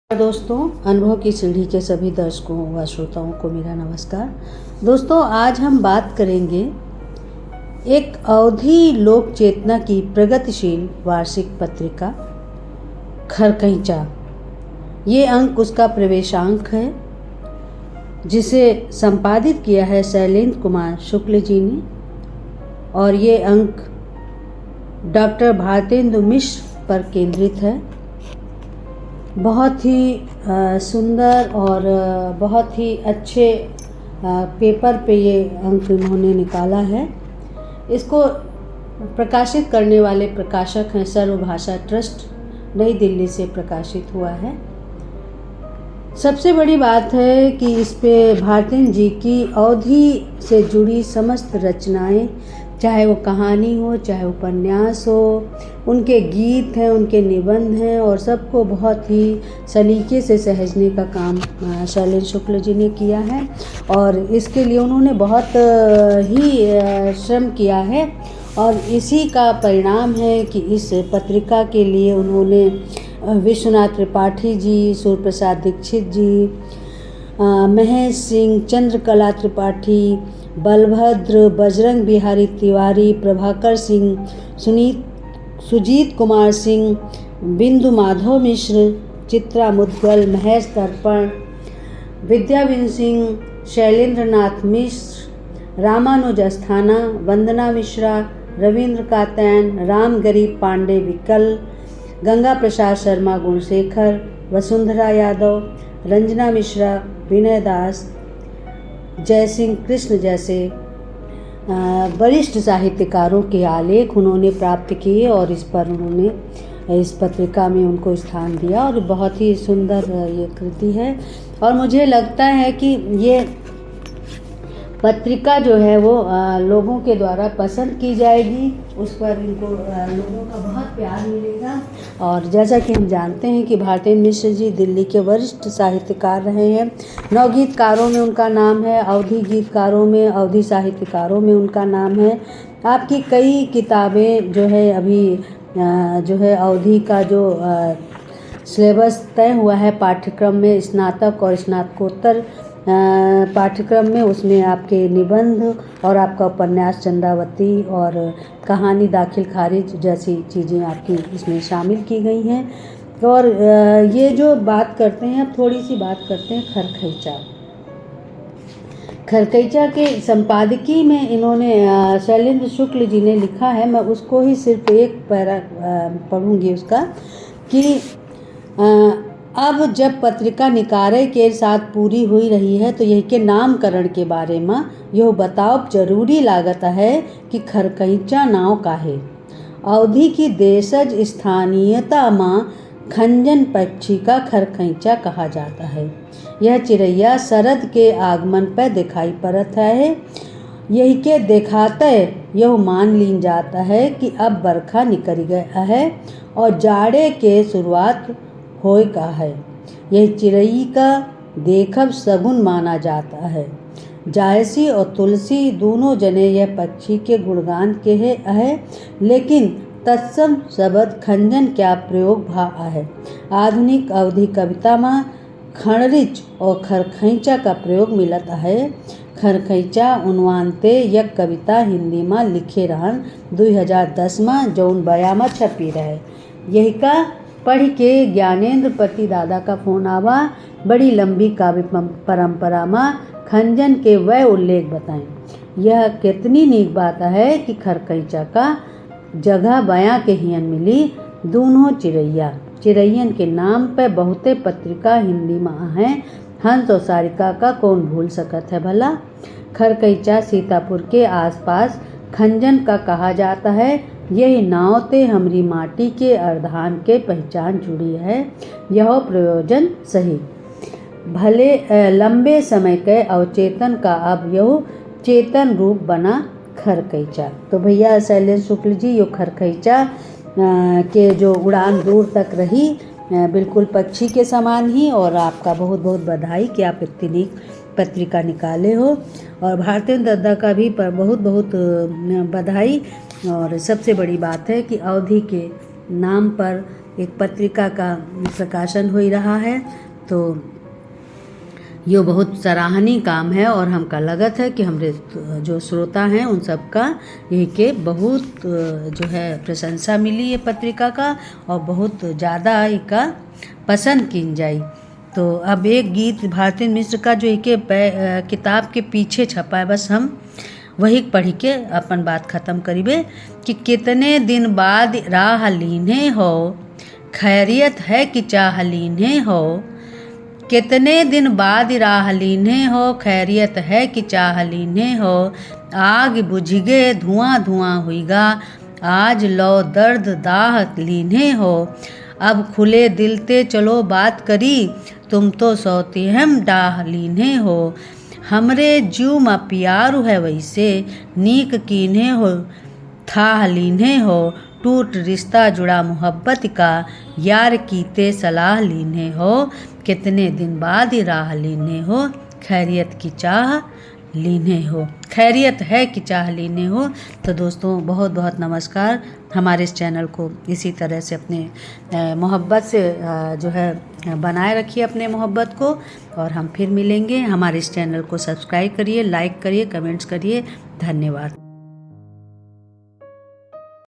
दोस्तों, अनुभव की सीढ़ी के सभी दर्शकों व श्रोताओं को मेरा नमस्कार। दोस्तों, आज हम बात करेंगे एक अवधी लोक चेतना की प्रगतिशील वार्षिक पत्रिका खरकैंचा। ये अंक उसका प्रवेशांक है, जिसे संपादित किया है शैलेंद्र कुमार शुक्ल जी ने, और ये अंक डॉक्टर भारतेंदु मिश्र पर केंद्रित है। बहुत ही सुंदर और बहुत ही अच्छे पेपर पे ये अंक इन्होंने निकाला है। इसको प्रकाशित करने वाले प्रकाशक हैं सर्वभाषा ट्रस्ट, नई दिल्ली से प्रकाशित हुआ है। सबसे बड़ी बात है कि इस पे भारतेंदु जी की अवधि से जुड़ी समस्त रचनाएं, चाहे वो कहानी हो, चाहे उपन्यास हो, उनके गीत हैं, उनके निबंध हैं, और सबको बहुत ही सलीके से सहेजने का काम शैलेंद्र शुक्ल जी ने किया है। और इसके लिए उन्होंने बहुत ही श्रम किया है, और इसी का परिणाम है कि इस पत्रिका के लिए उन्होंने विश्वनाथ त्रिपाठी जी, सूर्य प्रसाद दीक्षित जी, महेश सिंह, चंद्रकला त्रिपाठी, बलभद्र, बजरंग बिहारी तिवारी, प्रभाकर सिंह, सुजीत कुमार सिंह, बिंदु माधव मिश्र, चित्रा मुद्गल, महेश दर्पण, विद्याविन सिंह, शैलेंद्र नाथ मिश्र, रामानुज अस्थाना, वंदना मिश्रा, रविंद्र कातैन, राम गरीब पांडे विकल, गंगा प्रसाद शर्मा गुणशेखर, वसुंधरा यादव, रंजना मिश्रा, विनय दास, जय सिंह कृष्ण जैसे वरिष्ठ साहित्यकारों के आलेख उन्होंने प्राप्त किए, और इस पर उन्होंने इस पत्रिका में उनको स्थान दिया, और बहुत ही सुंदर ये कृति है। और मुझे लगता है कि ये पत्रिका जो है वो लोगों के द्वारा पसंद की जाएगी, उस पर इनको लोगों का बहुत प्यार मिलेगा। और जैसा कि हम जानते हैं कि भारतेंदु मिश्र जी दिल्ली के वरिष्ठ साहित्यकार रहे हैं। नवगीतकारों में उनका नाम है, अवधी गीतकारों में, अवधी साहित्यकारों में उनका नाम है। आपकी कई किताबें जो है अभी जो है अवधी का जो सिलेबस तय हुआ है पाठ्यक्रम में, स्नातक और स्नातकोत्तर पाठ्यक्रम में, उसमें आपके निबंध और आपका उपन्यास चंद्रावती और कहानी दाखिल खारिज जैसी चीज़ें आपकी इसमें शामिल की गई हैं। और ये जो बात करते हैं, अब थोड़ी सी बात करते हैं खरकैंचा के संपादकीय में इन्होंने शैलेंद्र शुक्ल जी ने लिखा है, मैं उसको ही सिर्फ एक पैरा पढ़ूंगी उसका, कि अब जब पत्रिका निकारे के साथ पूरी हुई रही है तो यही के नामकरण के बारे में यह बताओ जरूरी लागत है कि खरकैंचा नाव काहे। अवधि की देशज स्थानीयता माँ खंजन पक्षी का खरकैंचा कहा जाता है। यह चिड़ैया शरद के आगमन पर दिखाई पड़ता है। यही के देखाते यह मान लीन जाता है कि अब बरखा निकल गया है और जाड़े के शुरुआत होय का है। यह चिड़ई का देखब सगुन माना जाता है। जायसी और तुलसी दोनों जने यह पक्षी के गुणगान के है, लेकिन तत्सम शब्द खंजन क्या प्रयोग भा है। आधुनिक अवधि कविता में खणरिच और खरकैंचा का प्रयोग मिलता है। खरकैंचा उनवानते यह कविता हिंदी में लिखे रहन 2010 में, जौन बया में छपी रहे। यही का पढ़ के ज्ञानेंद्र पति दादा का फोन आवा। बड़ी लंबी काव्य परंपरा में खंजन के वह उल्लेख बताएं। यह कितनी नीक बात है कि खरकैंचा का जगह बयां के हियन मिली। दोनों चिड़ैयन के नाम पे बहुते पत्रिका हिंदी में हैं। हंस और सारिका का कौन भूल सकत है भला। खरकैंचा सीतापुर के आसपास खंजन का कहा जाता है। यही नाव ते हमरी माटी के अर्धान के पहचान जुड़ी है। यह प्रयोजन सही भले लंबे समय के अवचेतन का अब यह चेतन रूप बना खरकैंचा। तो भैया शैलेंद्र शुक्ल जी, यो खरकैंचा के जो उड़ान दूर तक रही, बिल्कुल पक्षी के समान ही, और आपका बहुत बहुत बधाई कि आप इतनी पत्रिका निकाले हो। और भारतेंदु दादा का भी बहुत बहुत बधाई। और सबसे बड़ी बात है कि अवधि के नाम पर एक पत्रिका का प्रकाशन हो रहा है। तो ये बहुत सराहनीय काम है और हमका लगत है कि हमरे जो श्रोता हैं उन सब का यही के बहुत जो है प्रशंसा मिली ये पत्रिका का और बहुत ज़्यादा इसका पसंद की जाई। तो अब एक गीत भारती मिश्र का जो एक किताब के पीछे छपा है, बस हम वही पढ़ के अपन बात ख़त्म करीबे कि कितने दिन बाद राह लीने हो, खैरियत है कि चाह लीने हो। कितने दिन बाद राह लीने हो, खैरियत है कि चाह लीने हो। आग बुझगे धुआं धुआं हुईगा, आज लो दर्द दाह लीने हो। अब खुले दिल ते चलो बात करी, तुम तो सौती हम डाह लीने हो। हमरे जीव मा प्यारू है वैसे, नीक कीने हो थाह लीने हो। टूट रिश्ता जुड़ा मोहब्बत का, यार कीते सलाह लीने हो। कितने दिन बाद राह लीने हो, खैरियत की चाह लीने हो। खैरियत है कि चाह लीने हो। तो दोस्तों बहुत बहुत नमस्कार। हमारे इस चैनल को इसी तरह से अपने मोहब्बत से जो है बनाए रखिए अपने मोहब्बत को, और हम फिर मिलेंगे। हमारे इस चैनल को सब्सक्राइब करिए, लाइक करिए, कमेंट्स करिए। धन्यवाद।